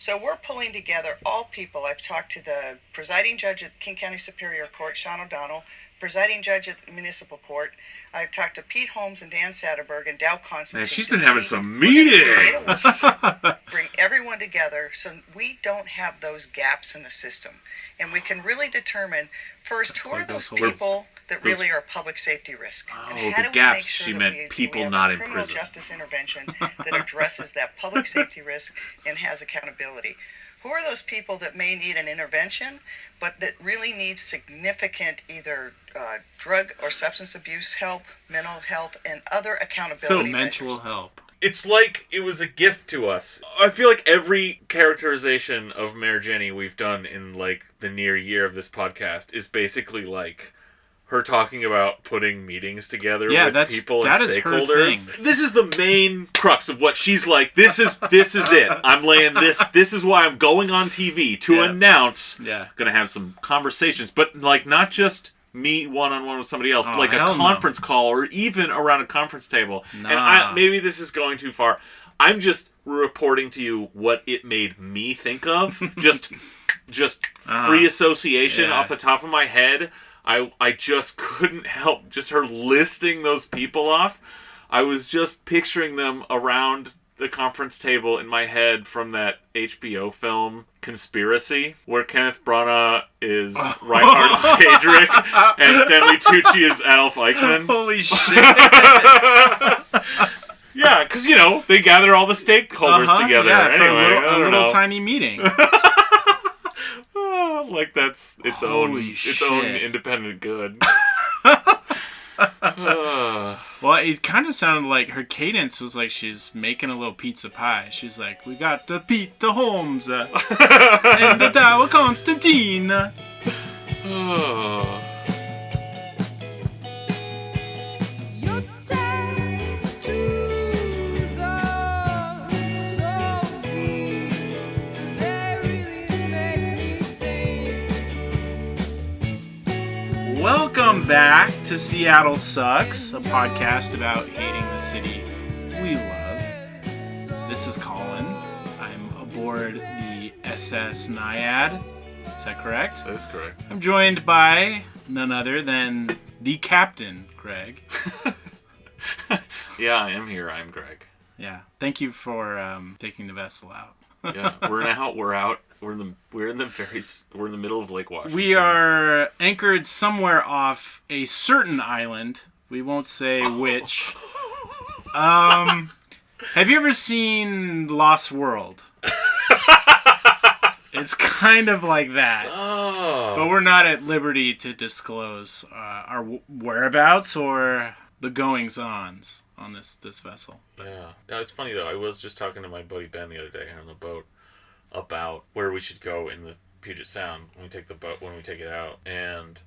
So we're pulling together all people. I've talked to the presiding judge at King County Superior Court, Sean O'Donnell, presiding judge at the Municipal Court. I've talked to Pete Holmes and Dan Satterberg and Dow Constantine. Man, she's been having some meetings. Bring everyone together so we don't have those gaps in the system. And we can really determine, first, who are those people that really are a public safety risk? Oh, and how the do gaps. we make sure She that meant people we have not a in criminal prison. Justice intervention that addresses that public safety risk and has accountability? Who are those people that may need an intervention, but that really need significant either drug or substance abuse help, mental health, and other accountability measures? Mental help. It's like it was a gift to us. I feel like every characterization of Mayor Jenny we've done in like the near year of this podcast is basically like her talking about putting meetings together with people and stakeholders. This is the main crux of what she's like. This is it. I'm laying this. This is why I'm going on TV to announce. Yeah. Gonna have some conversations, but like not just me one-on-one with somebody else, like a conference call or even around a conference table. Nah. And maybe this is going too far. I'm just reporting to you what it made me think of. just free association off the top of my head. I just couldn't help just her listing those people off. I was just picturing them around the conference table in my head from that HBO film Conspiracy, where Kenneth Branagh is Reinhard Heydrich and Stanley Tucci is Adolf Eichmann. Holy shit. Yeah, because, they gather all the stakeholders together. Anyway, for a little tiny meeting. Like that's its own independent good. Well, it kind of sounded like her cadence was like she's making a little pizza pie. She's like, we got the Pete Holmes and the Dow Constantine. Welcome back to Seattle Sucks, a podcast about hating the city we love. This is Colin. I'm aboard the SS Naiad. Is that correct? That is correct. I'm joined by none other than the captain, Greg. Yeah, I am here. I'm Greg. Yeah. Thank you for taking the vessel out. Yeah, we're out. We're in the middle of Lake Washington. We are anchored somewhere off a certain island. We won't say which. Have you ever seen Lost World? It's kind of like that. Oh. But we're not at liberty to disclose our whereabouts or the goings-ons on this vessel. Yeah. No, it's funny, though. I was just talking to my buddy Ben the other day on the boat about where we should go in the Puget Sound when we take it out. And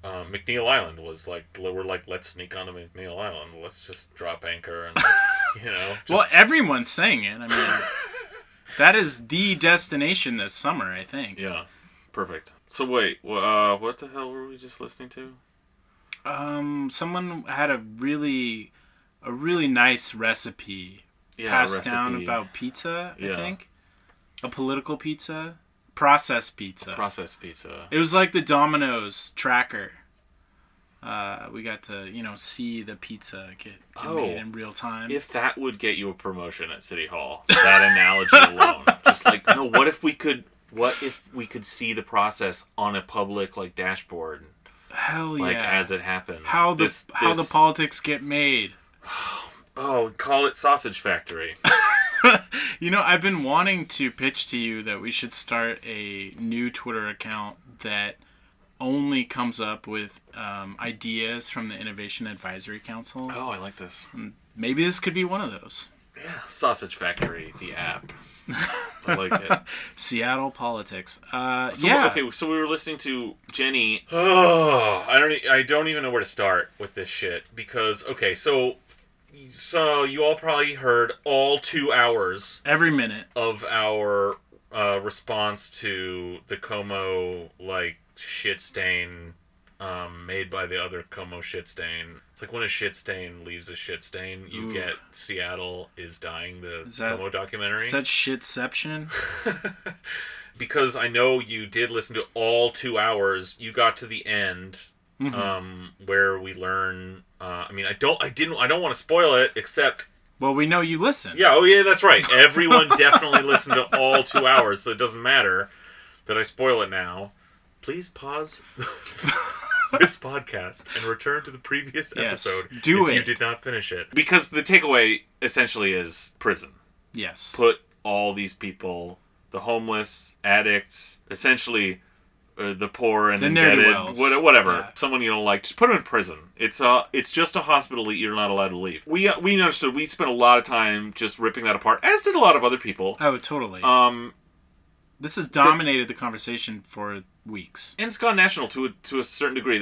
McNeil Island was like, we're like, let's sneak onto McNeil Island. Let's just drop anchor and, Well, everyone's saying it. I mean, that is the destination this summer, I think. Yeah. Perfect. So wait, what the hell were we just listening to? Someone had a really nice recipe passed down about pizza, I think. A political pizza. Processed pizza. It was like the Domino's tracker. We got to, see the pizza get made in real time. If that would get you a promotion at City Hall, that analogy alone. Just like, no, what if we could see the process on a public, like, dashboard? Hell yeah. Like, as it happens. How the politics get made. Oh, call it Sausage Factory. I've been wanting to pitch to you that we should start a new Twitter account that only comes up with ideas from the Innovation Advisory Council. Oh, I like this. And maybe this could be one of those. Yeah, Sausage Factory, the app. I like it. Seattle politics. Okay, so we were listening to Jenny. Oh, I don't even know where to start with this shit because so you all probably heard all 2 hours, every minute of our response to the Como shit stain made by the other Como shit stain. It's like when a shit stain leaves a shit stain, you get Seattle is Dying, the Como documentary. Is that shitception? Because I know you did listen to all 2 hours. You got to the end, where we learn. I don't want to spoil it, except. Well, we know you listen. Yeah. Oh, yeah. That's right. Everyone definitely listened to all 2 hours, so it doesn't matter that I spoil it now. Please pause this podcast and return to the previous episode if you did not finish it. Because the takeaway essentially is prison. Yes. Put all these people, the homeless, addicts, essentially the poor and indebted, whatever, someone you don't like, just put them in prison. It's just a hospital that you're not allowed to leave. We understood. We spent a lot of time just ripping that apart, as did a lot of other people. Oh, totally. This has dominated the conversation for weeks, and it's gone national to a certain degree.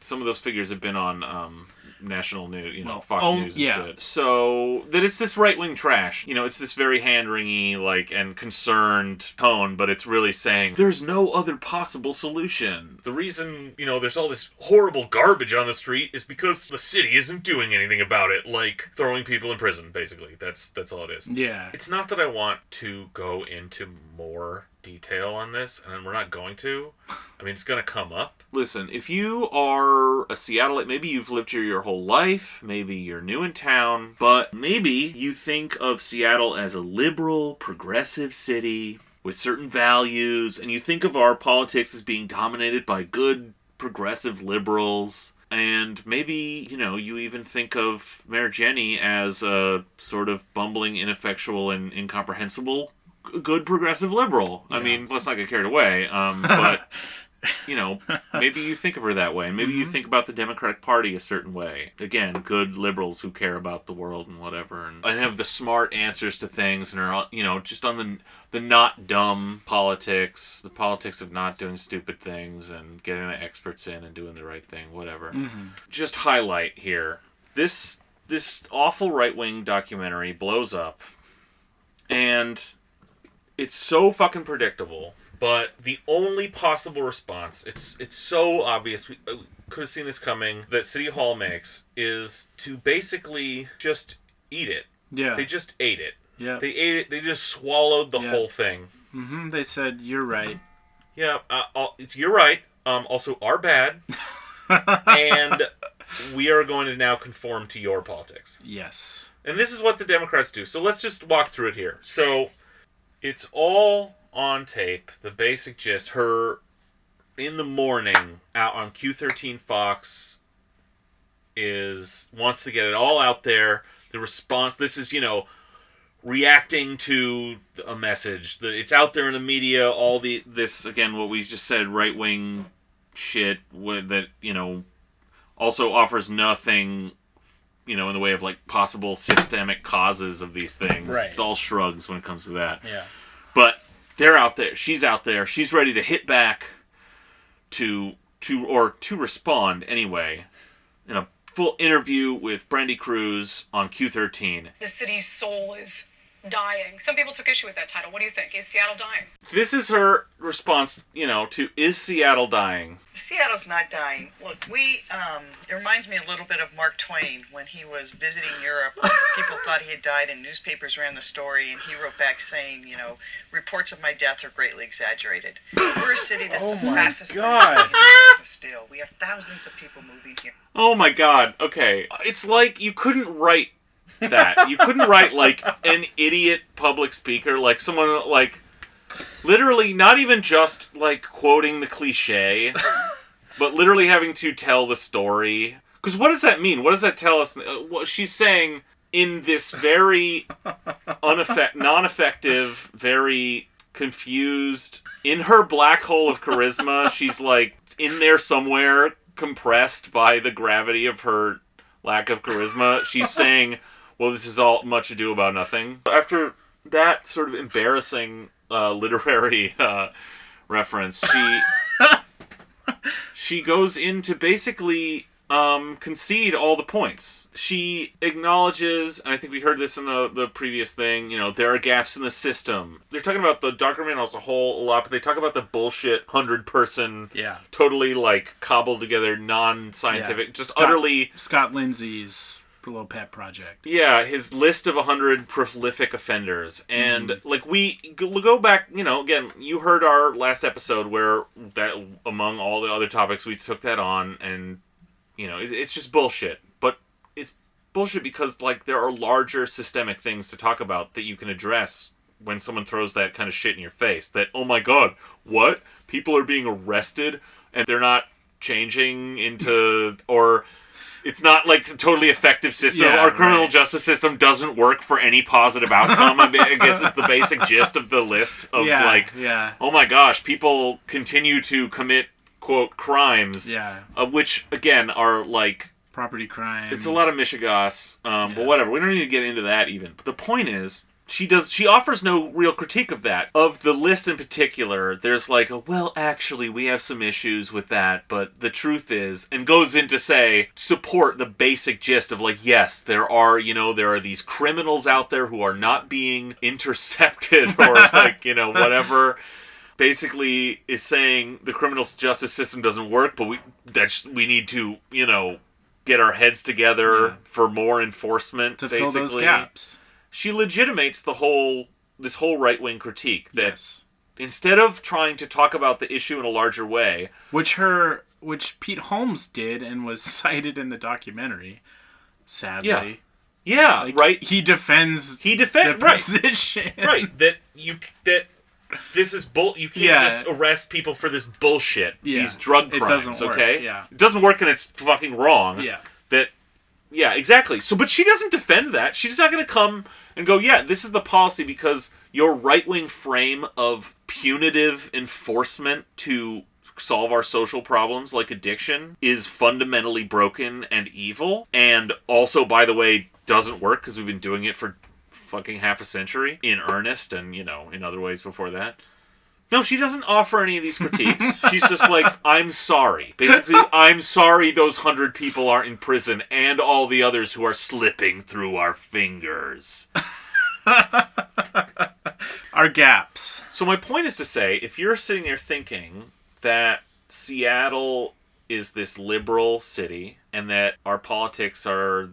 Some of those figures have been on national news, Fox News and shit. So that it's this right-wing trash. It's this very hand-wringy, and concerned tone, but it's really saying there's no other possible solution. The reason, there's all this horrible garbage on the street is because the city isn't doing anything about it, like throwing people in prison, basically. That's all it is. Yeah. It's not that I want to go into more detail on this, and we're not going to. It's going to come up. Listen, if you are a Seattleite, maybe you've lived here your whole life, maybe you're new in town, but maybe you think of Seattle as a liberal, progressive city with certain values, and you think of our politics as being dominated by good, progressive liberals, and maybe, you even think of Mayor Jenny as a sort of bumbling, ineffectual, and incomprehensible good progressive liberal. Yeah. Let's not get carried away. But, maybe you think of her that way. Maybe you think about the Democratic Party a certain way. Again, good liberals who care about the world and whatever. And have the smart answers to things and are, just on the not dumb politics. The politics of not doing stupid things and getting the experts in and doing the right thing, whatever. Just highlight here. This awful right-wing documentary blows up. And it's so fucking predictable, but the only possible response, it's so obvious, we could have seen this coming, that City Hall makes, is to basically just eat it. Yeah. They just ate it. Yeah. They ate it, they just swallowed the whole thing. They said, you're right. Yeah, you're right. Also, our bad. And we are going to now conform to your politics. Yes. And this is what the Democrats do. So let's just walk through it here. So it's all on tape. The basic gist. Her in the morning out on Q13 Fox wants to get it all out there. The response. This is reacting to a message. It's out there in the media. All this again. What we just said. Right wing shit that also offers nothing. In the way of possible systemic causes of these things. Right. It's all shrugs when it comes to that. Yeah. But they're out there. She's out there. She's ready to hit back to respond anyway. In a full interview with Brandi Kruse on Q13. The city's soul is dying. Some people took issue with that title. What do you think? Is Seattle dying? This is her response, to is Seattle dying? Seattle's not dying. Look, it reminds me a little bit of Mark Twain when he was visiting Europe. People thought he had died and newspapers ran the story, and he wrote back saying, reports of my death are greatly exaggerated. We're a city that's the fastest growing city in America still. We have thousands of people moving here. Oh my God. Okay. It's like you couldn't write that. You couldn't write an idiot public speaker, someone literally not even just quoting the cliche, but literally having to tell the story. Because what does that mean? What does that tell us? What she's saying in this very non-effective, very confused, in her black hole of charisma, she's in there somewhere, compressed by the gravity of her lack of charisma. She's saying, well, this is all much ado about nothing. After that sort of embarrassing literary reference, she goes into basically concede all the points. She acknowledges, and I think we heard this in the previous thing, there are gaps in the system. They're talking about the document as a whole a lot, but they talk about the bullshit 100-person, totally, cobbled together, non-scientific, utterly... Scott Lindsay's little pet project. Yeah, his list of 100 prolific offenders. And, we go back, again, you heard our last episode where, that among all the other topics, we took that on, and, it's just bullshit. But it's bullshit because, there are larger systemic things to talk about that you can address when someone throws that kind of shit in your face. That, oh my god, what? People are being arrested, and they're not changing into, or... It's not a totally effective system. Yeah, our criminal justice system doesn't work for any positive outcome. I guess it's the basic gist of the list of oh my gosh, people continue to commit, quote, crimes. Yeah. Which, again, are property crime. It's a lot of mishigas. But whatever. We don't need to get into that even. But the point is, she offers no real critique of that. Of the list in particular, there's well, actually, we have some issues with that, but the truth is, and goes in to support the basic gist of yes, there are these criminals out there who are not being intercepted or whatever. Basically is saying the criminal justice system doesn't work, but we need to, get our heads together for more enforcement. To fill those gaps. She legitimates this whole right-wing critique that instead of trying to talk about the issue in a larger way, which Pete Holmes did and was cited in the documentary, sadly. Yeah, right. He defends the position. Right. That this is you can't just arrest people for this bullshit. Yeah. These drug crimes, it doesn't work. Okay? Yeah. It doesn't work and it's fucking wrong. Yeah. Yeah, exactly. So, but she doesn't defend that. She's not going to come and go, this is the policy because your right-wing frame of punitive enforcement to solve our social problems like addiction is fundamentally broken and evil. And also, by the way, doesn't work because we've been doing it for fucking half a century in earnest and, in other ways before that. No, she doesn't offer any of these critiques. She's just I'm sorry. Basically, I'm sorry those 100 people are in prison and all the others who are slipping through our fingers. Our gaps. So my point is to say, if you're sitting there thinking that Seattle is this liberal city and that our politics are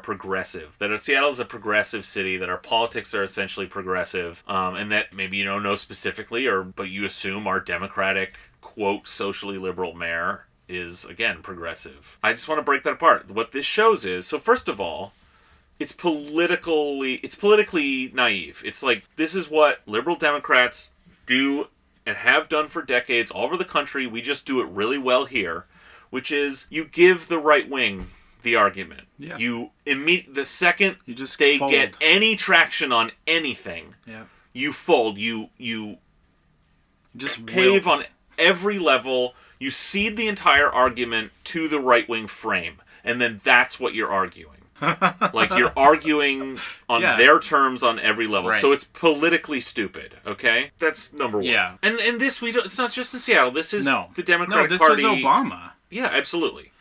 progressive, that Seattle is a progressive city, that our politics are essentially progressive, and that maybe you don't know specifically, but you assume our Democratic, quote, socially liberal mayor is, again, progressive. I just want to break that apart. What this shows is, so first of all, it's politically naive. It's this is what liberal Democrats do and have done for decades all over the country. We just do it really well here. Which is, you give the right wing the argument. Yeah. The second they fold. Get any traction on anything, you fold. You just cave wilt. On every level. You cede the entire argument to the right wing frame, and then that's what you're arguing. You're arguing on their terms on every level. Right. So it's politically stupid, okay? That's number one. Yeah. And this, it's not just in Seattle. This is the Democratic Party. No, this was Obama. Yeah, absolutely.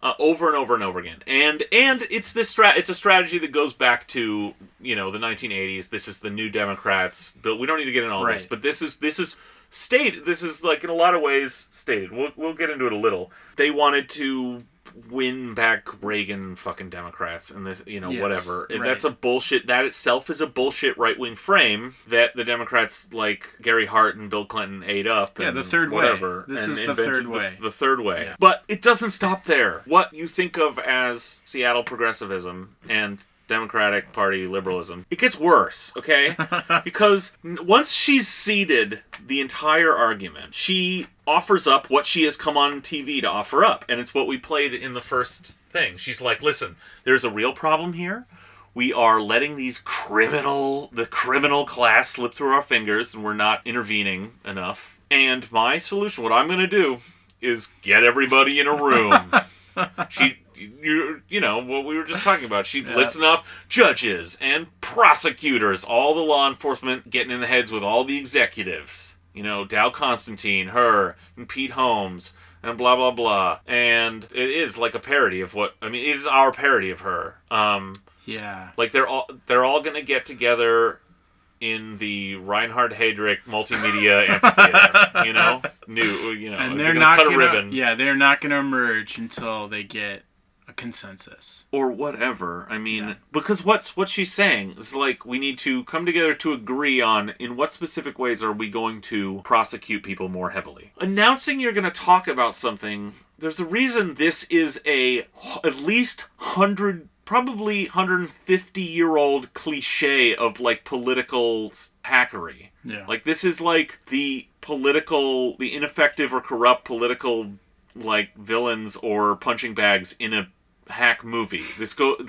Over and over and over again. And it's it's a strategy that goes back to, the 1980s. This is the New Democrats. But we don't need to get into all this. But this is stated. This is, in a lot of ways, stated. We'll get into it a little. They wanted to win back Reagan fucking Democrats and this, whatever. Right. That's a bullshit. That itself is a bullshit right-wing frame that the Democrats like Gary Hart and Bill Clinton ate up. Yeah, and the third whatever, way. This is the third way. The third way. Yeah. But it doesn't stop there. What you think of as Seattle progressivism and Democratic Party liberalism, it gets worse, okay? Because once she's ceded the entire argument, she offers up what she has come on TV to offer up. And it's what we played in the first thing. She's like, listen, there's a real problem here. We are letting the criminal class slip through our fingers, and we're not intervening enough. And my solution, what I'm going to do, is get everybody in a room. You know what we were just talking about. She'd listen off judges and prosecutors, all the law enforcement getting in the heads with all the executives. Dow Constantine, her, and Pete Holmes, and blah, blah, blah. And it is like a parody of it is our parody of her. Yeah. Like, they're all going to get together in the Reinhard Heydrich Multimedia Amphitheater, and they're not going to cut a ribbon. Yeah, they're not going to emerge until they get a consensus. Or whatever. Because what she's saying is like, we need to come together to agree on in what specific ways are we going to prosecute people more heavily. Announcing you're going to talk about something, there's a reason this is at least 100, probably 150-year-old cliche of, like, political hackery. Yeah. Like, this is like the ineffective or corrupt political, like, villains or punching bags in a hack movie.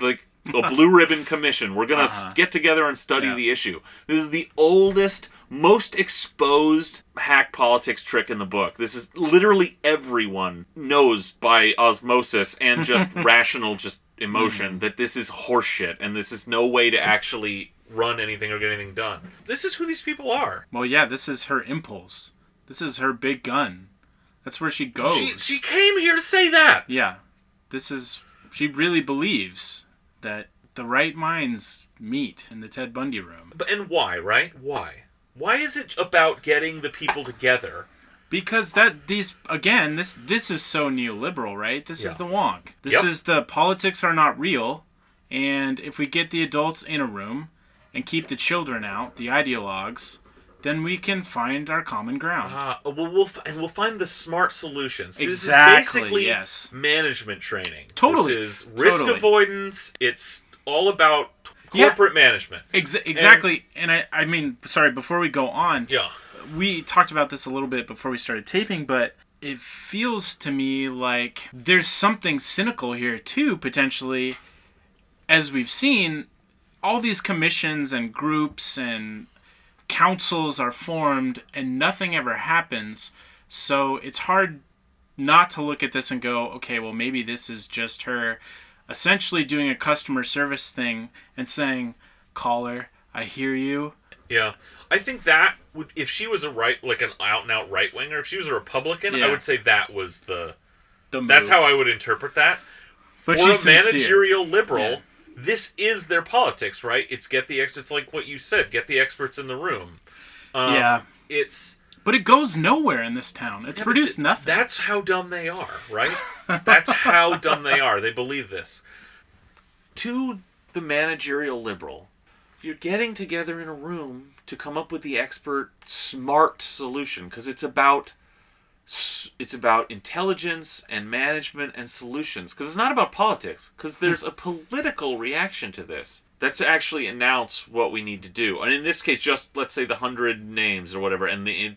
Like a blue ribbon commission. We're gonna get together and study the issue. This is the oldest, most exposed hack politics trick in the book. This is literally everyone knows by osmosis and just rational emotion that this is horseshit and this is no way to actually run anything or get anything done. This is who these people are. Well, yeah, this is her impulse. This is her big gun. That's where she goes. She came here to say that. Yeah. She really believes that the right minds meet in the Ted Bundy room. And why, right? Why? Why is it about getting the people together? Because this is so neoliberal, right? This is the wonk. This is the politics are not real, and if we get the adults in a room and keep the children out, the ideologues, then we can find our common ground. We'll find the smart solutions. Exactly. This is basically management training. Totally. This is risk avoidance. It's all about corporate management. Exactly. And I mean, sorry, before we go on, we talked about this a little bit before we started taping, but it feels to me like there's something cynical here too, potentially. As we've seen, all these commissions and groups and councils are formed and nothing ever happens, so it's hard not to look at this and go, okay, well, maybe this is just her essentially doing a customer service thing and saying, caller, I hear you. Yeah. I think that would, if she was an out-and-out right-winger, if she was a Republican, I would say that was the move. That's how I would interpret that. But for she's a managerial sincere. liberal, this is their politics, right? It's it's like what you said, get the experts in the room. But it goes nowhere in this town. It's produced nothing. That's how dumb they are, right? That's how dumb they are. They believe this. To the managerial liberal, you're getting together in a room to come up with the expert, smart solution, because it's about intelligence and management and solutions. Because it's not about politics. Because there's a political reaction to this. That's to actually announce what we need to do. And in this case, just, let's say, the 100 names or whatever, and the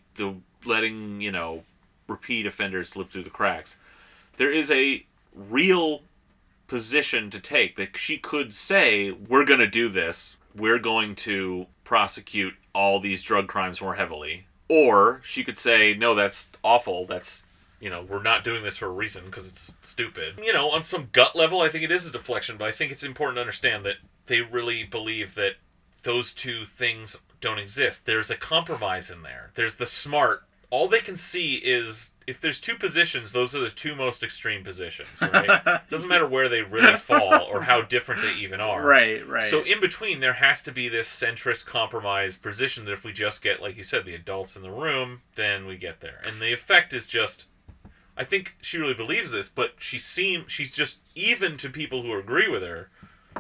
letting, repeat offenders slip through the cracks. There is a real position to take that she could say, we're going to do this. We're going to prosecute all these drug crimes more heavily. Or she could say, no, that's awful. That's, we're not doing this for a reason because it's stupid. On some gut level, I think it is a deflection, but I think it's important to understand that they really believe that those two things don't exist. There's a compromise in there. There's the smart. All they can see is, if there's two positions, those are the two most extreme positions, right? Doesn't matter where they really fall or how different they even are. Right. So in between, there has to be this centrist compromise position that if we just get, like you said, the adults in the room, then we get there. And the effect is just, I think she really believes this, but she's just, even to people who agree with her,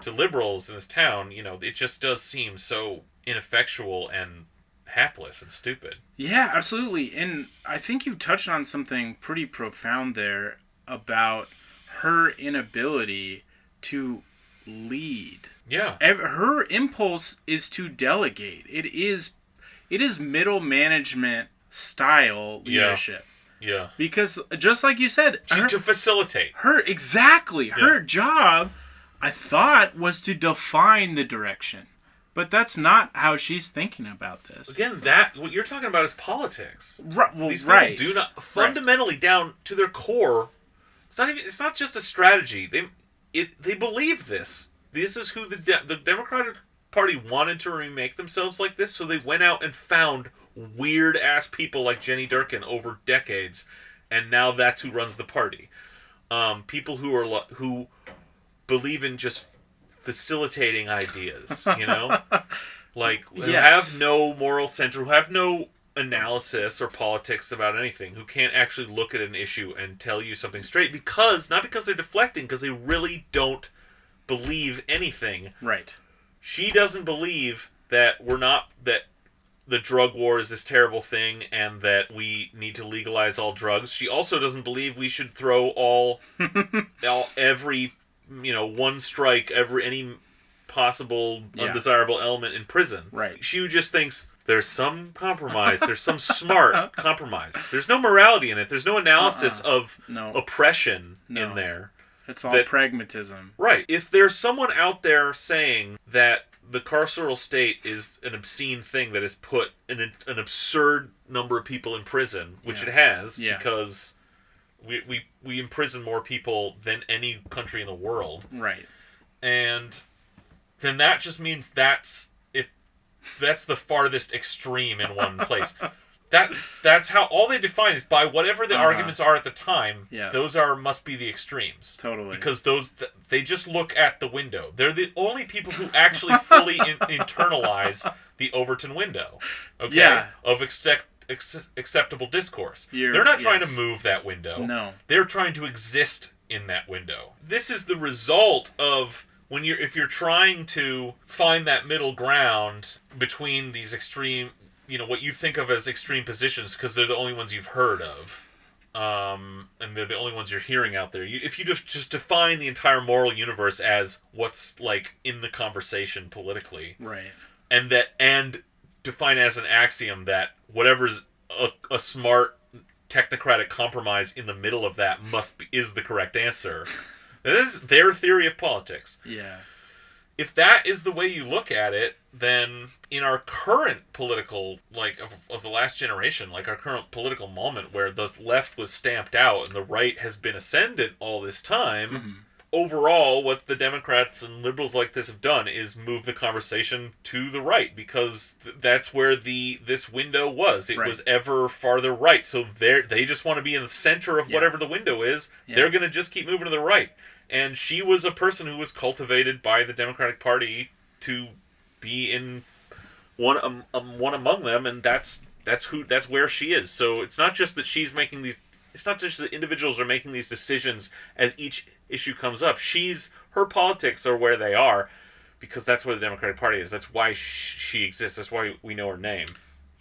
to liberals in this town, it just does seem so ineffectual and hapless and stupid. Yeah, absolutely. And I think you've touched on something pretty profound there about her inability to lead. Yeah. Her impulse is to delegate. It is middle management style leadership. Yeah. Because just like you said, to facilitate. Her job, I thought, was to define the direction. But that's not how she's thinking about this. Again, what you're talking about is politics. These people do not, fundamentally down to their core, it's not just a strategy. They believe this. This is who the Democratic Party wanted to remake themselves like this, so they went out and found weird-ass people like Jenny Durkan over decades, and now that's who runs the party. People who believe in just facilitating ideas, you know? Like, who have no moral center, who have no analysis or politics about anything, who can't actually look at an issue and tell you something straight, not because they're deflecting, because they really don't believe anything. Right. She doesn't believe that that the drug war is this terrible thing and that we need to legalize all drugs. She also doesn't believe we should throw every, one strike, any possible undesirable element in prison. Right. She just thinks there's some compromise. There's some smart compromise. There's no morality in it. There's no analysis of oppression in there. It's all pragmatism. Right. If there's someone out there saying that the carceral state is an obscene thing that has put an absurd number of people in prison, which it has, because we imprison more people than any country in the world. Right. And then that just means that's the farthest extreme in one place. That's how all they define is by whatever the arguments are at the time. Yeah. Those must be the extremes. Totally. Because they just look at the window. They're the only people who actually fully internalize the Overton window. Okay. Yeah. Of acceptable discourse. They're not trying to move that window. No. They're trying to exist in that window. This is the result of if you're trying to find that middle ground between these extreme, what you think of as extreme positions, because they're the only ones you've heard of, and they're the only ones you're hearing out there. If you just define the entire moral universe as what's like in the conversation politically, right, and define as an axiom that whatever's a smart technocratic compromise in the middle of that is the correct answer. That is their theory of politics. Yeah. If that is the way you look at it, then in our current political, of the last generation, our current political moment where the left was stamped out and the right has been ascendant all this time, overall, what the Democrats and liberals like this have done is move the conversation to the right, because that's where this window was. It was ever farther right. So they just want to be in the center of whatever the window is. Yeah. They're going to just keep moving to the right. And she was a person who was cultivated by the Democratic Party to be in one among them, and that's where she is. So it's not just that she's making these. It's not just that individuals are making these decisions as each issue comes up. Her politics are where they are, because that's where the Democratic Party is. That's why she exists. That's why we know her name.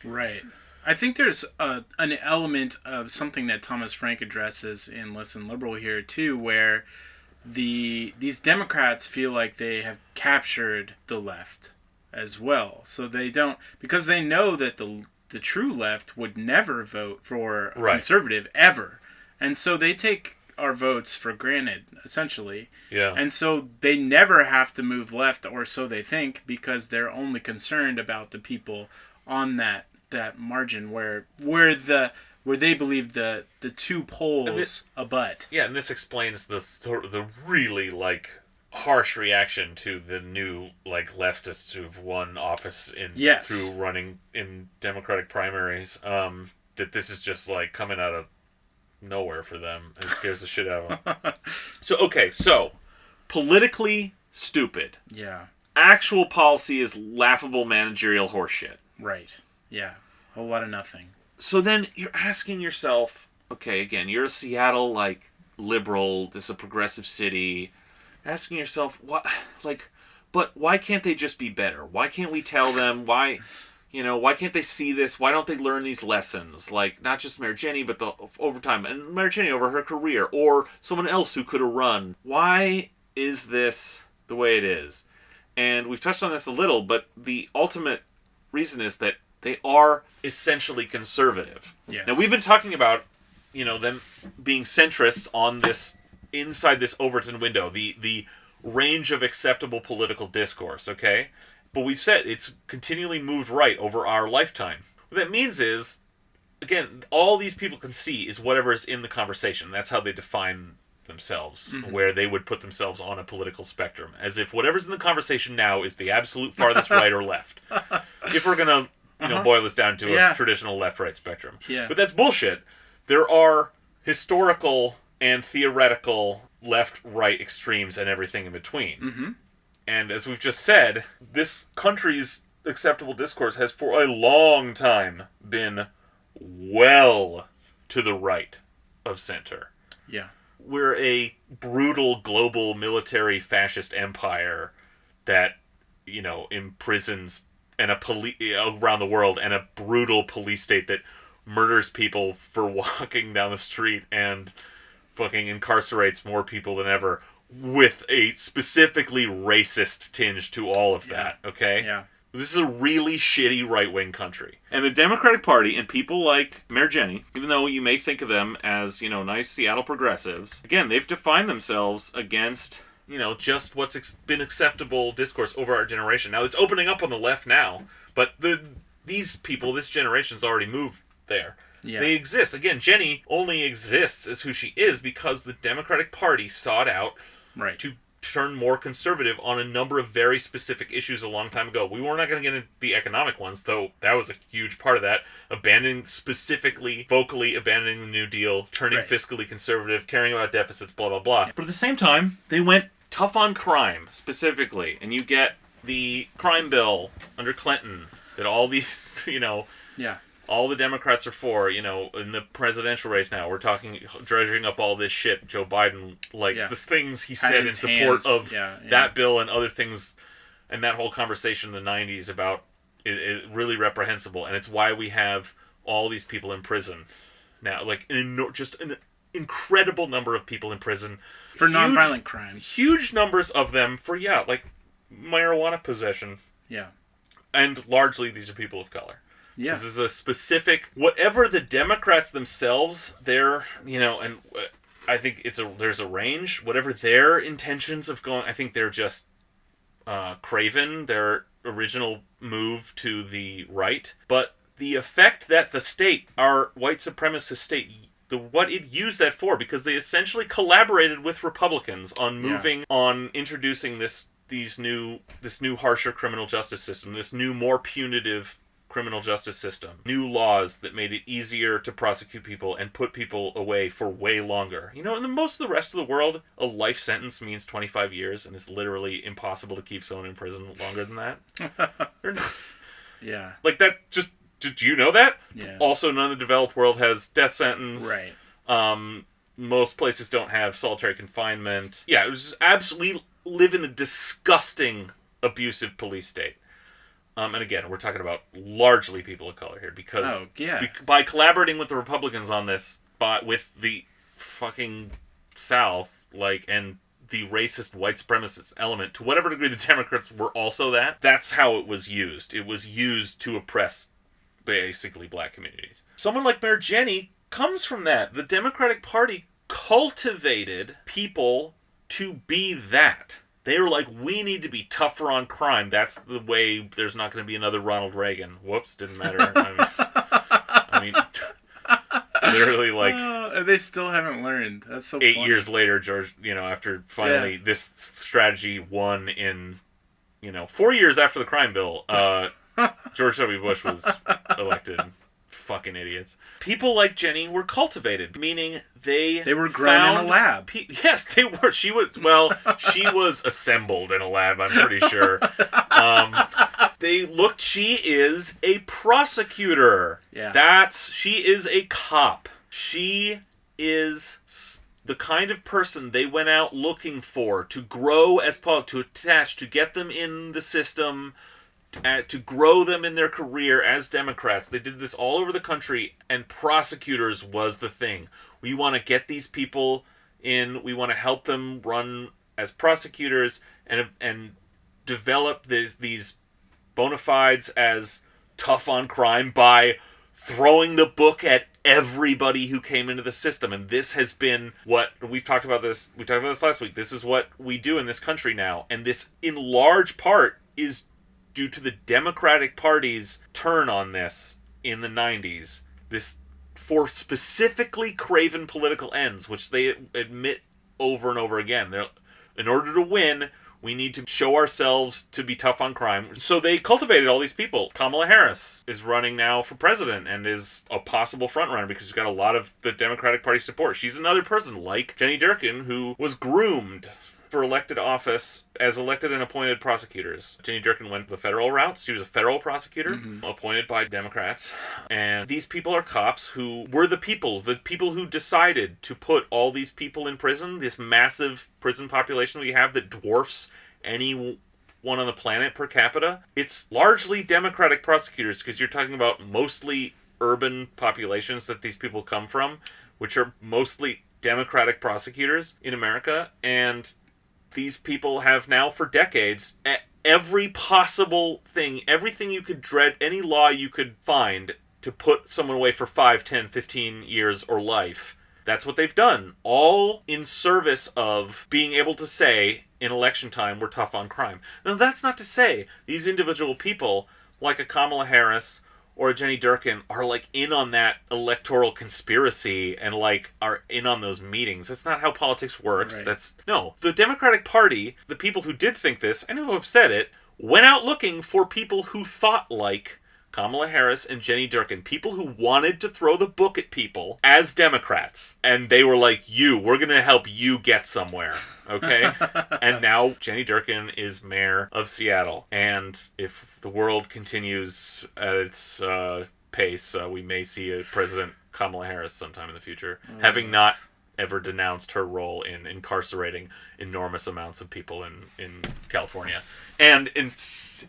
Right. I think there's an element of something that Thomas Frank addresses in Listen Liberal here too, where these Democrats feel like they have captured the left as well. So they don't, because they know that the true left would never vote for a conservative ever. And so they take our votes for granted, essentially. Yeah. And so they never have to move left, or so they think, because they're only concerned about the people on that margin where they believe the two poles abut. Yeah, and this explains the really harsh reaction to the new leftists who've won office through running in Democratic primaries. That this is just coming out of nowhere for them, and it scares the shit out of them. So politically stupid. Yeah. Actual policy is laughable managerial horseshit. Right. Yeah. A whole lot of nothing. So then you're asking yourself, okay, again, you're a Seattle liberal, this is a progressive city. You're asking yourself, but why can't they just be better? Why can't we tell them? Why can't they see this? Why don't they learn these lessons? Not just Mayor Jenny, but over time, and Mayor Jenny over her career, or someone else who could have run. Why is this the way it is? And we've touched on this a little, but the ultimate reason is that they are essentially conservative. Yes. Now, we've been talking about, them being centrists on inside this Overton window, the range of acceptable political discourse, okay? But we've said it's continually moved right over our lifetime. What that means is, again, all these people can see is whatever is in the conversation. That's how they define themselves, where they would put themselves on a political spectrum, as if whatever's in the conversation now is the absolute farthest right or left. If we're going to boil this down to a traditional left-right spectrum. But that's bullshit. There are historical and theoretical left-right extremes and everything in between. And as we've just said, this country's acceptable discourse has for a long time been well to the right of center. Yeah. We're a brutal global military fascist empire that, imprisons around the world, and a brutal police state that murders people for walking down the street and fucking incarcerates more people than ever, with a specifically racist tinge to all of that, okay? Yeah. This is a really shitty right-wing country. And the Democratic Party and people like Mayor Jenny, even though you may think of them as, nice Seattle progressives, again, they've defined themselves against, just what's been acceptable discourse over our generation. Now, it's opening up on the left now, but these people, this generation's already moved there. Yeah. They exist. Again, Jenny only exists as who she is because the Democratic Party sought out to turn more conservative on a number of very specific issues a long time ago. We were not going to get into the economic ones, though that was a huge part of that. Vocally abandoning the New Deal, turning fiscally conservative, caring about deficits, blah, blah, blah. But at the same time, they went tough on crime, specifically. And you get the crime bill under Clinton that all these, all the Democrats are for, in the presidential race now. We're talking, dredging up all this shit. Joe Biden, the things he said in support of that bill and other things, and that whole conversation in the 90s about it really reprehensible. And it's why we have all these people in prison now. Just an incredible number of people in prison. For nonviolent crimes. Huge numbers of them for, marijuana possession. Yeah. And largely these are people of color. Yeah. This is a specific, whatever the Democrats themselves, and I think there's a range. Whatever their intentions of going, I think they're just craven their original move to the right. But the effect that the state, our white supremacist state, what it used that for, because they essentially collaborated with Republicans on on introducing this new harsher criminal justice system, this new more punitive criminal justice system, new laws that made it easier to prosecute people and put people away for way longer. In most of the rest of the world, a life sentence means 25 years, and it's literally impossible to keep someone in prison longer than that. Yeah. Do you know that? Yeah. Also, none of the developed world has death sentence. Right. Most places don't have solitary confinement. Yeah, it was absolutely live in a disgusting, abusive police state. And again, we're talking about largely people of color here because by collaborating with the Republicans on this, with the fucking South, and the racist white supremacist element, to whatever degree the Democrats were also that's how it was used. It was used to oppress basically black communities. Someone like Mayor Jenny comes from that. The Democratic Party cultivated people to be that. They were like, we need to be tougher on crime. That's the way there's not going to be another Ronald Reagan. Whoops, didn't matter. I mean literally they still haven't learned. That's so 8 funny. years later, George, after finally this strategy won in, 4 years after the crime bill, George W. Bush was elected. Fucking idiots. People like Jenny were cultivated, meaning they were grown in a lab. Yes, they were. She was assembled in a lab, I'm pretty sure. She is a prosecutor. Yeah. She is a cop. She is the kind of person they went out looking for to grow to attach, to get them in the system, to grow them in their career as Democrats. They did this all over the country, and prosecutors was the thing. We want to get these people in. We want to help them run as prosecutors and develop these bona fides as tough on crime by throwing the book at everybody who came into the system. And this has been what we talked about this last week. This is what we do in this country now. And this, in large part, is due to the Democratic Party's turn on this in the 90s. This, for specifically craven political ends, which they admit over and over again. In order to win, We need to show ourselves to be tough on crime. So they cultivated all these people. Kamala Harris is running now for president and is a possible frontrunner because she's got a lot of the Democratic Party support. She's another person like Jenny Durkan who was groomed for elected office as elected and appointed prosecutors. Jenny Durkan went the federal route. She was a federal prosecutor appointed by Democrats. And these people are cops who were the people who decided to put all these people in prison, this massive prison population we have that dwarfs any one on the planet per capita. It's largely Democratic prosecutors because you're talking about mostly urban populations that these people come from, which are mostly Democratic prosecutors in America. And these people have now for decades, every possible thing, everything you could dread, any law you could find to put someone away for 5, 10, 15 years or life. That's what they've done. All in service of being able to say, in election time, we're tough on crime. Now, that's not to say these individual people, like a Kamala Harris or a Jenny Durkan, are like in on that electoral conspiracy and like are in on those meetings. That's not how politics works. Right. No. The Democratic Party, the people who did think this, and who have said it, went out looking for people who thought like Kamala Harris and Jenny Durkan, people who wanted to throw the book at people as Democrats. And they were like, we're going to help you get somewhere. Okay? And now Jenny Durkan is mayor of Seattle. And if the world continues at its pace, we may see a President Kamala Harris sometime in the future, having not ever denounced her role in incarcerating enormous amounts of people in California. And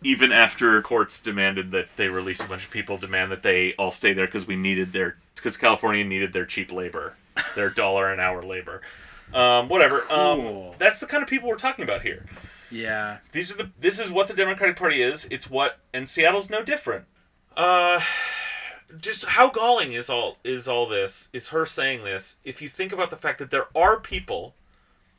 even after courts demanded that they release a bunch of people, demand that they all stay there because California needed their cheap labor, their $1 an hour labor. Whatever. Cool. That's the kind of people we're talking about here. Yeah. This is what the Democratic Party is. And Seattle's no different. Just how galling is all this, is her saying this, if you think about the fact that there are people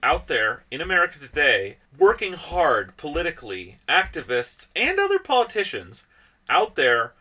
out there in America today working hard politically, activists and other politicians out there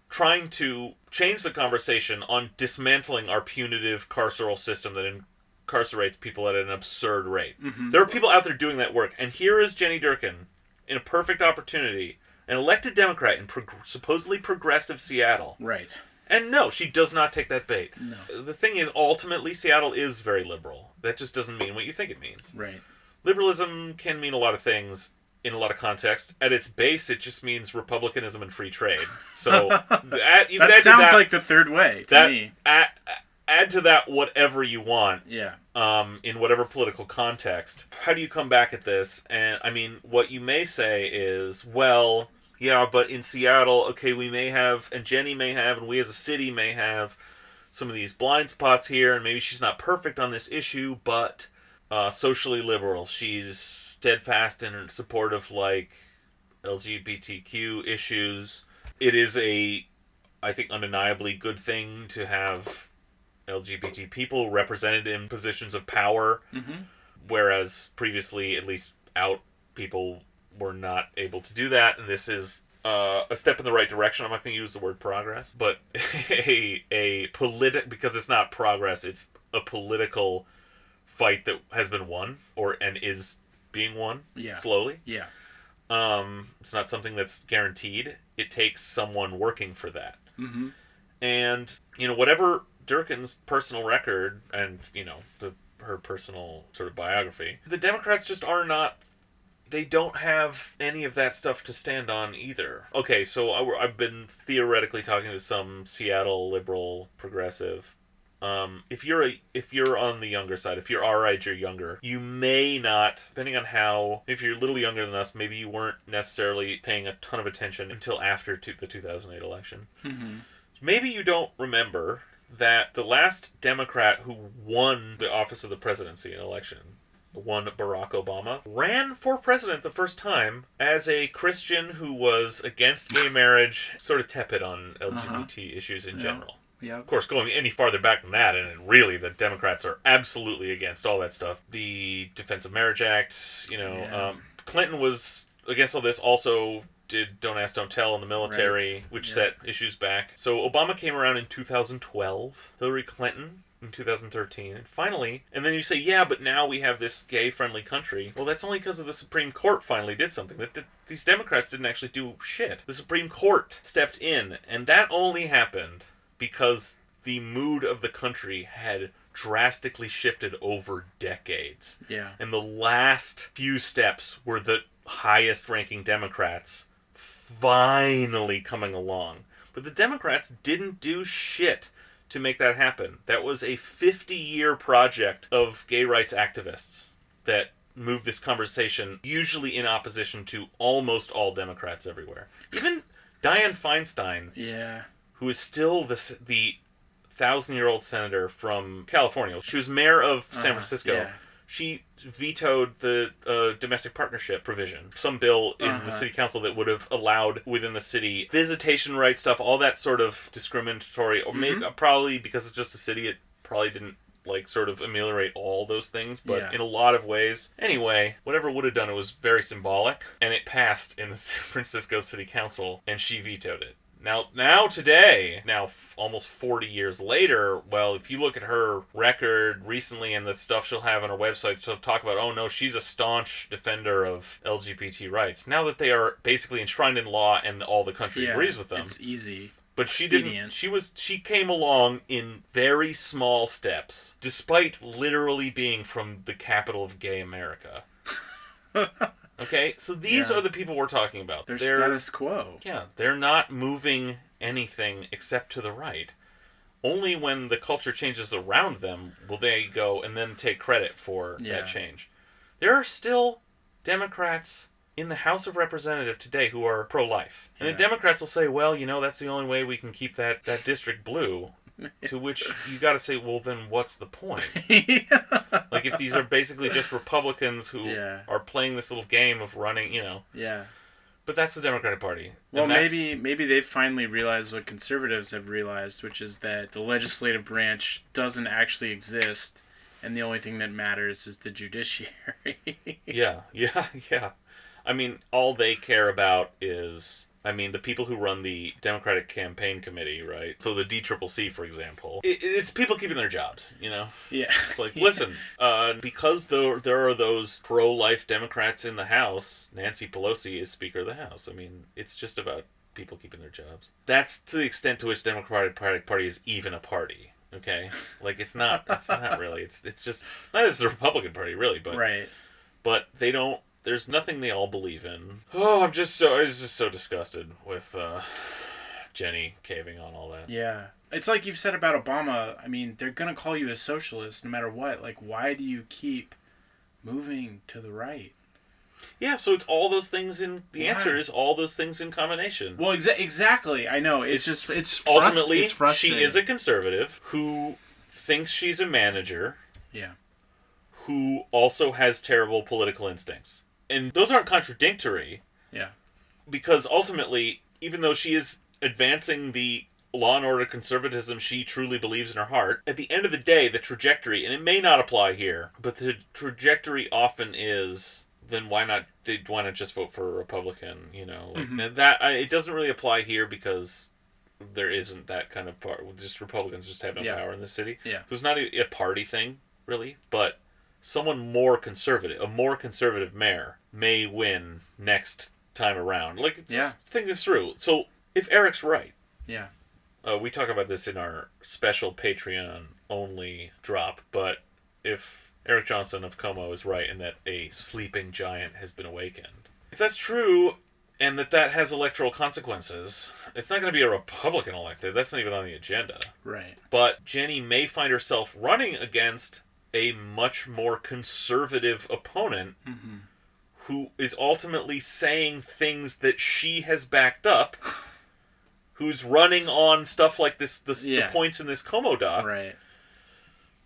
trying to change the conversation on dismantling our punitive carceral system that incarcerates people at an absurd rate. Mm-hmm. There are people out there doing that work, and here is Jenny Durkan in a perfect opportunity, an elected Democrat in supposedly progressive Seattle. Right. And no, she does not take that bait. No. The thing is, ultimately, Seattle is very liberal. That just doesn't mean what you think it means. Right. Liberalism can mean a lot of things in a lot of contexts. At its base, it just means republicanism and free trade. So that sounds like the third way to me. Add to that whatever you want. Yeah. In whatever political context. How do you come back at this? And I mean, what you may say is, well, yeah, but in Seattle, okay, we may have, and Jenny may have, and we as a city may have some of these blind spots here, and maybe she's not perfect on this issue, but socially liberal. She's steadfast in support of, like, LGBTQ issues. It is I think, undeniably good thing to have LGBT people represented in positions of power, whereas previously, at least out people were not able to do that, and this is a step in the right direction. I'm not going to use the word progress, but because it's not progress, it's a political fight that has been won and is being won slowly. Yeah. It's not something that's guaranteed. It takes someone working for that. Mm-hmm. And, whatever Durkan's personal record and, her personal sort of biography, the Democrats just they don't have any of that stuff to stand on either. Okay, so I've been theoretically talking to some Seattle liberal progressive. If you're on the younger side, if you're our age or younger, you may not, depending on if you're a little younger than us, maybe you weren't necessarily paying a ton of attention until after the 2008 election. Mm-hmm. Maybe you don't remember that the last Democrat who won the office of the presidency in an election, one Barack Obama, ran for president the first time as a Christian who was against gay marriage, sort of tepid on LGBT issues in general. Yeah. Of course, going any farther back than that, and really the Democrats are absolutely against all that stuff. The Defense of Marriage Act, Clinton was against all this, also did Don't Ask, Don't Tell in the military, which set issues back. So Obama came around in 2012. Hillary Clinton in 2013, and finally, and then you say, yeah, but now we have this gay-friendly country. Well, that's only because of the Supreme Court finally did something. These Democrats didn't actually do shit. The Supreme Court stepped in, and that only happened because the mood of the country had drastically shifted over decades. Yeah. And the last few steps were the highest-ranking Democrats finally coming along. But the Democrats didn't do shit to make that happen. That was a 50-year project of gay rights activists that moved this conversation, usually in opposition to almost all Democrats everywhere. Even Dianne Feinstein, who is still the 1,000-year-old senator from California. She was mayor of San Francisco. Yeah. She vetoed the domestic partnership provision. Some bill in the city council that would have allowed within the city visitation rights stuff, all that sort of discriminatory, or maybe probably because it's just a city, it probably didn't sort of ameliorate all those things, but in a lot of ways. Anyway, whatever it would have done, it was very symbolic, and it passed in the San Francisco City Council, and she vetoed it. Now today, almost 40 years later, well, if you look at her record recently and the stuff she'll have on her website, she'll talk about, oh no, she's a staunch defender of LGBT rights. Now that they are basically enshrined in law and all the country agrees with them. It's easy. But she didn't. She came along in very small steps, despite literally being from the capital of gay America. Okay, so these are the people we're talking about. They're status quo. Yeah, they're not moving anything except to the right. Only when the culture changes around them will they go and then take credit for that change. There are still Democrats in the House of Representatives today who are pro-life. And the Democrats will say, well, that's the only way we can keep that district blue. To which you got to say, well, then what's the point? Like, if these are basically just Republicans who are playing this little game of running, Yeah. But that's the Democratic Party. Well, maybe they've finally realized what conservatives have realized, which is that the legislative branch doesn't actually exist, and the only thing that matters is the judiciary. Yeah. I mean, all they care about is... the people who run the Democratic Campaign Committee, right? So the DCCC, for example. It's people keeping their jobs, Yeah. It's like, listen, because there are those pro-life Democrats in the House, Nancy Pelosi is Speaker of the House. It's just about people keeping their jobs. That's to the extent to which Democratic Party is even a party, okay? It's not really. It's just, not as the Republican Party, really, but... Right. But they don't... There's nothing they all believe in. Oh, I was just so disgusted with Jenny caving on all that. Yeah. It's like you've said about Obama. They're going to call you a socialist no matter what. Why do you keep moving to the right? Yeah, so it's all those things in... The answer is all those things in combination. Well, exactly. I know. It's ultimately, it's frustrating. She is a conservative who thinks she's a manager. Yeah. Who also has terrible political instincts. And those aren't contradictory. Yeah. Because ultimately, even though she is advancing the law and order conservatism she truly believes in her heart, at the end of the day, the trajectory, and it may not apply here, but the trajectory often is, then why not just vote for a Republican, That it doesn't really apply here because there isn't that kind of part. Just Republicans just have no power in the city. Yeah. So it's not a party thing, really, but someone more conservative, a more conservative mayor, may win next time around. Just think this through. So, if Eric's right... Yeah. We talk about this in our special Patreon-only drop, but if Eric Johnson of Como is right in that a sleeping giant has been awakened, if that's true, and that has electoral consequences, it's not going to be a Republican elected. That's not even on the agenda. Right. But Jenny may find herself running against a much more conservative opponent who is ultimately saying things that she has backed up, who's running on stuff like the points in this Como doc, right,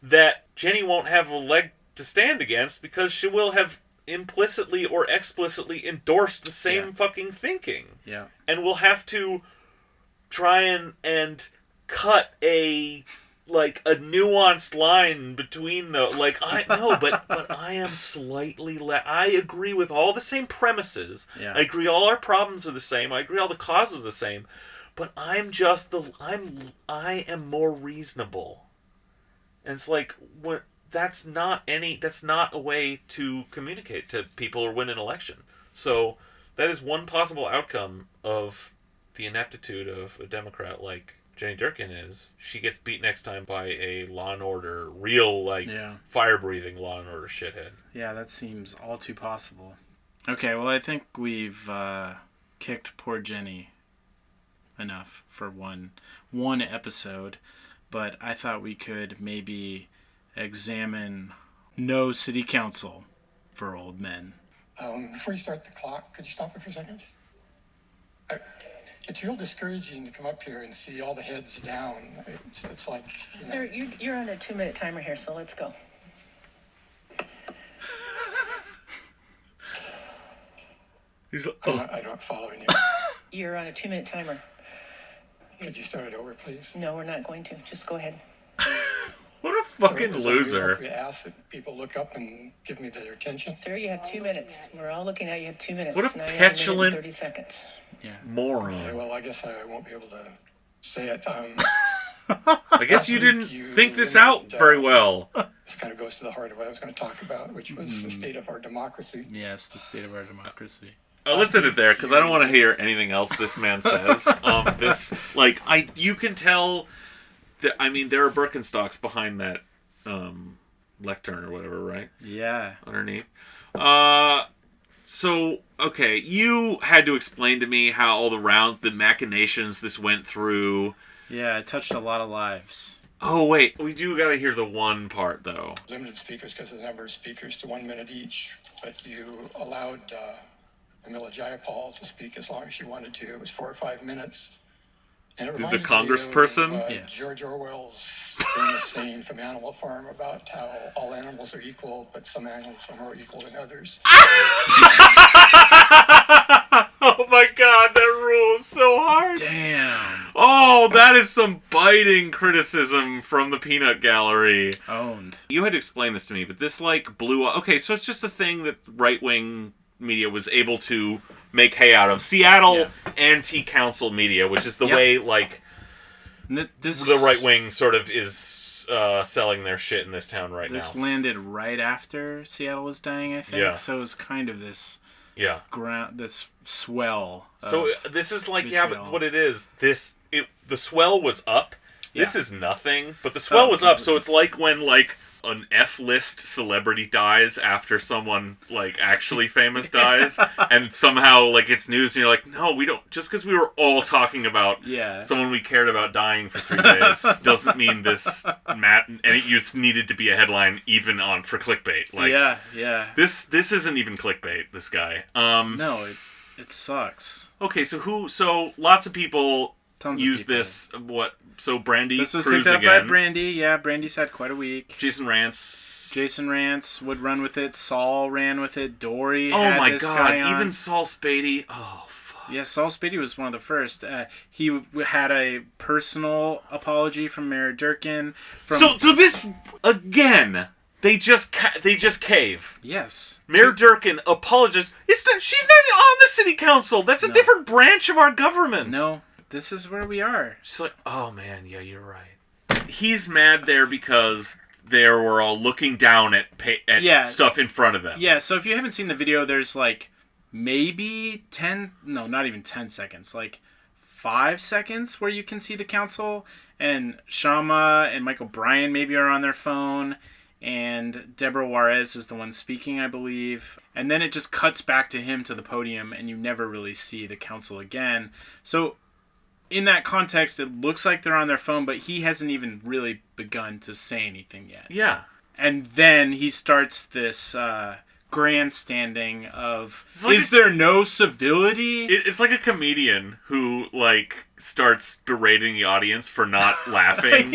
that Jenny won't have a leg to stand against because she will have implicitly or explicitly endorsed the same fucking thinking. Yeah. And will have to try and cut a nuanced line between the but I am slightly I agree with all the same premises. Yeah. I agree all our problems are the same. I agree all the causes are the same. But I am more reasonable And it's like, that's not a way to communicate to people or win an election. So that is one possible outcome of the ineptitude of a Democrat like Jenny Durkan is. She gets beat next time by a Law and Order, real, fire-breathing Law and Order shithead. Yeah, that seems all too possible. Okay, well, I think we've kicked poor Jenny enough for one episode, but I thought we could maybe examine no city council for old men. Before you start the clock, could you stop it for a second? It's real discouraging to come up here and see all the heads down. It's like... Sir, you're on a 2-minute timer here, so let's go. I'm not following you. You're on a 2-minute timer. Could you start it over, please? No, we're not going to. Just go ahead. What a fucking loser. We ask that people look up and give me their attention. Sir, you have 2 minutes. We're all looking at you. You have 2 minutes. What a now petulant... 30 seconds. Yeah. Moron. Yeah, well, I guess I won't be able to say it. I guess you didn't think this out very well. This kind of goes to the heart of what I was going to talk about, which was the state of our democracy. Yes, the state of our democracy. Let's end it there, because I don't want to hear anything else this man says. You can tell that, there are Birkenstocks behind that lectern or whatever, right? Yeah. Underneath. So, okay, you had to explain to me how all the machinations this went through. Yeah, it touched a lot of lives. Oh, wait, we do gotta hear the one part, though. Limited speakers because of the number of speakers to 1 minute each, but you allowed Amila Jayapal to speak as long as she wanted to. It was 4 or 5 minutes. And it the congressperson? Yes. George Orwell's famous saying from Animal Farm about how all animals are equal, but some animals are more equal than others. Oh my god, that rules so hard. Damn. Oh, that is some biting criticism from the Peanut Gallery. Owned. You had to explain this to me, but this blew up. Okay, so it's just a thing that right-wing media was able to make hay out of. Seattle anti-council media, which is the way, the right wing sort of is selling their shit in this town right now. This landed right after Seattle was dying, I think. Yeah. So it was kind of this this swell. So this is but what it is, the swell was up. Yeah. This is nothing, but the swell was up, so it's like when, an F-list celebrity dies after someone, actually famous dies, and somehow, it's news, and you're like, no, we don't, just because we were all talking about someone we cared about dying for 3 days, doesn't mean this, and it just needed to be a headline even for clickbait. This isn't even clickbait, this guy. No, it sucks. Okay, so lots of people use this, so Brandi This was Kruse picked up again. by Brandi. Yeah, Brandi's had quite a week. Jason Rance would run with it. Saul ran with it. Dory had my this God, guy on. Even Saul Spady. Oh, fuck. Yeah, Saul Spady was one of the first. He had a personal apology from Mayor Durkan. So this, again, they just cave. Yes. Mayor Durkan apologizes. She's not on the city council. That's a different branch of our government. No. This is where we are. She's like, oh man, yeah, you're right. He's mad there because they were all looking down at stuff in front of them. Yeah, so if you haven't seen the video, there's maybe 10, no, not even 10 seconds, 5 seconds where you can see the council, and Shama and Michael Bryan maybe are on their phone, and Deborah Juarez is the one speaking, I believe. And then it just cuts back to him to the podium, and you never really see the council again. So in that context, it looks like they're on their phone, but he hasn't even really begun to say anything yet. Yeah. And then he starts this grandstanding of, is there no civility? It's like a comedian who, starts berating the audience for not laughing,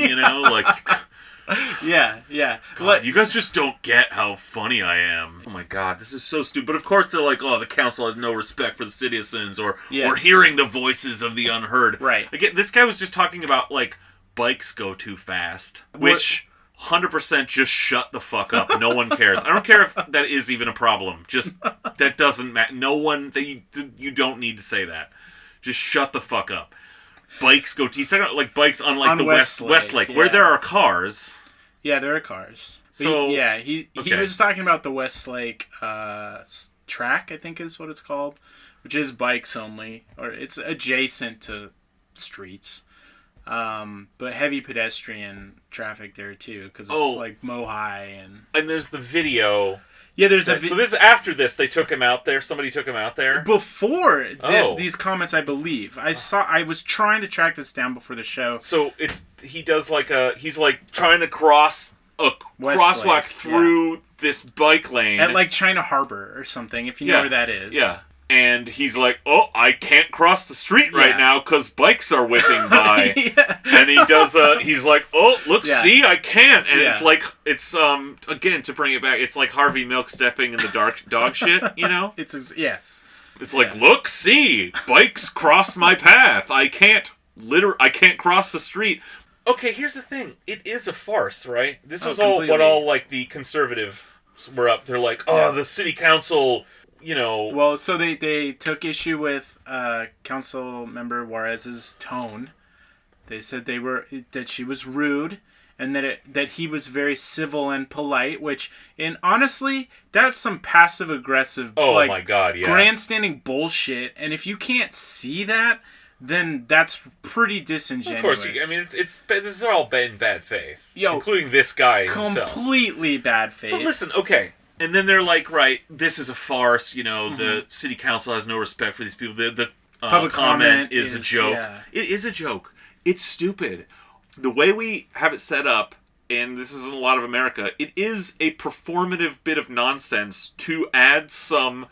Yeah. God, you guys just don't get how funny I am. Oh my God, this is so stupid. But of course they're like, oh, the council has no respect for the citizens or hearing the voices of the unheard. Right. Again, this guy was just talking about, bikes go too fast, which 100% just shut the fuck up. No one cares. I don't care if that is even a problem. Just, that doesn't matter. No one, you don't need to say that. Just shut the fuck up. Bikes go. He's talking about bikes on the Westlake, where there are cars. Yeah, there are cars. So he was talking about the Westlake track, I think is what it's called, which is bikes only, or it's adjacent to streets. But heavy pedestrian traffic there too, because it's like Mohai and there's the video. Yeah, so this after this they took him out there. Somebody took him out there before these comments, I believe. I was trying to track this down before the show. So he's like trying to cross a crosswalk through this bike lane at like China Harbor or something, if you know where that is. Yeah. And he's like, "Oh, I can't cross the street right now because bikes are whipping by." And he does. He's like, "Oh, look, see, I can't." And it's like, again, to bring it back, it's like Harvey Milk stepping in the dark dog shit. You know? It's like, look, see, bikes cross my path. I can't cross the street. Okay, here's the thing. It is a farce, right? This was all like the conservative were up. They're like, the city council. You know, well, so they took issue with Council Member Juarez's tone. They said that she was rude, and that he was very civil and polite. And honestly, that's some passive aggressive, my God, grandstanding bullshit. And if you can't see that, then that's pretty disingenuous. Of course, I mean, this is all been bad faith, including this guy himself. Completely bad faith. But listen, okay. And then they're like, right, this is a farce. You know, the city council has no respect for these people. The public comment is a joke. Yeah. It is a joke. It's stupid. The way we have it set up, and this is in a lot of America, it is a performative bit of nonsense to add some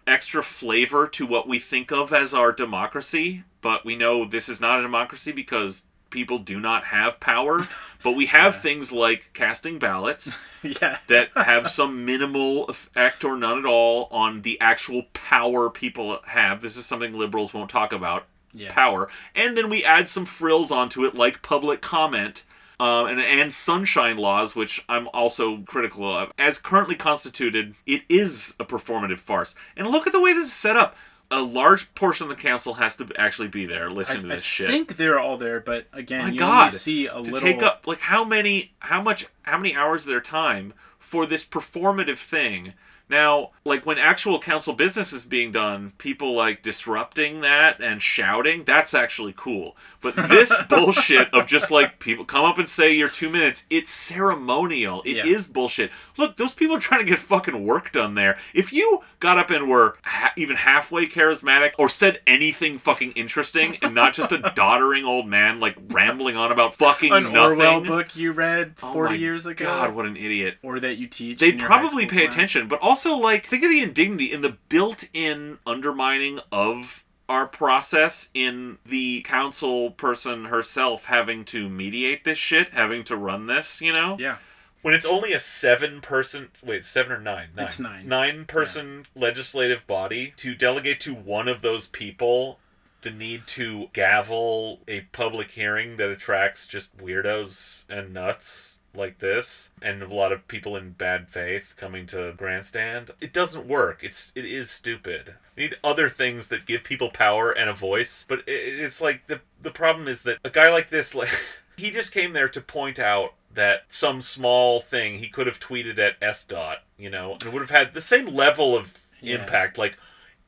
extra flavor to what we think of as our democracy. But we know this is not a democracy because people do not have power. But we have things like casting ballots that have some minimal effect or none at all on the actual power people have. This is something liberals won't talk about, power. And then we add some frills onto it like public comment and sunshine laws, which I'm also critical of. As currently constituted, it is a performative farce. And look at the way this is set up. A large portion of the council has to actually be there listening to this shit. I think they're all there, but again, you need to see a little... take up, like, how many hours of their time for this performative thing. Now, like, when actual council business is being done, people, like, disrupting that and shouting, that's actually cool. But this bullshit of just, like, people come up and say your 2 minutes, it's ceremonial. It is bullshit. Look, those people are trying to get fucking work done there. If you got up and were even halfway charismatic or said anything fucking interesting and not just a doddering old man, like, rambling on about fucking nothing. An Orwell book you read 40 years ago. God, what an idiot. Or that you teach. They'd probably pay attention, but also, like, think of the indignity in the built-in undermining of our process in the council person herself having to mediate this shit, having to run this, you know? Yeah. When it's only a 7 or 9? It's 9. 9-person legislative body to delegate to one of those people the need to gavel a public hearing that attracts just weirdos and nuts like this, and a lot of people in bad faith coming to grandstand. It doesn't work. It is stupid. We need other things that give people power and a voice, but it's like the problem is that a guy like this, like, he just came there to point out that some small thing he could have tweeted at SDOT, you know, and it would have had the same level of impact. Like,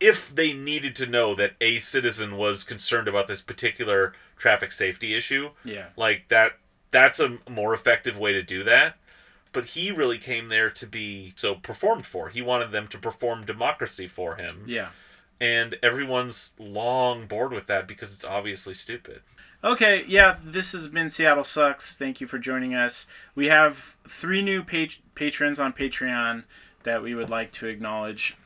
if they needed to know that a citizen was concerned about this particular traffic safety issue, like that's a more effective way to do that. But he really came there to be so performed for. He wanted them to perform democracy for him. Yeah. And everyone's long bored with that because it's obviously stupid. Okay, yeah, this has been Seattle Sucks. Thank you for joining us. We have 3 new patrons on Patreon that we would like to acknowledge.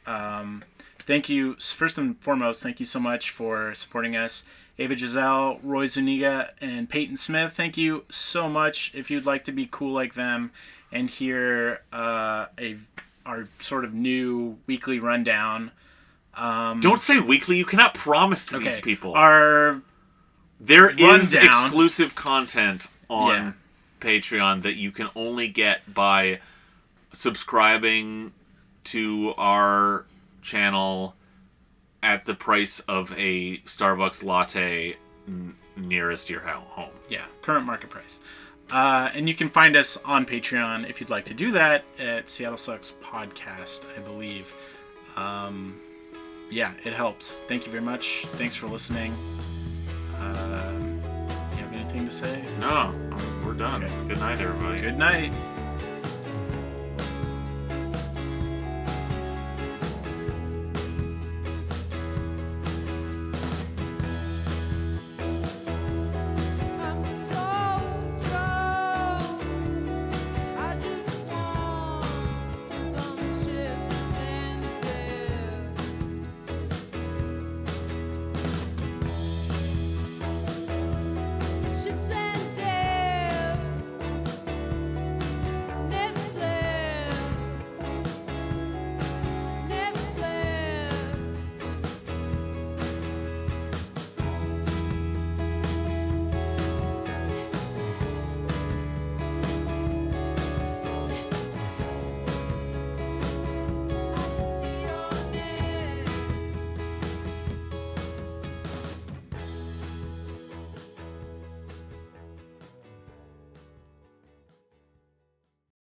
Thank you, first and foremost, thank you so much for supporting us. Ava Giselle, Roy Zuniga, and Peyton Smith, thank you so much. If you'd like to be cool like them and hear our sort of new weekly rundown. Don't say weekly. You cannot promise to these people. There is exclusive content on Patreon that you can only get by subscribing to our channel at the price of a Starbucks latte nearest your home. Yeah, current market price. And you can find us on Patreon if you'd like to do that at Seattle Sucks Podcast, I believe. Yeah, it helps. Thank you very much. Thanks for listening. You have anything to say? No, we're done. Okay. Good night, everybody. Good night.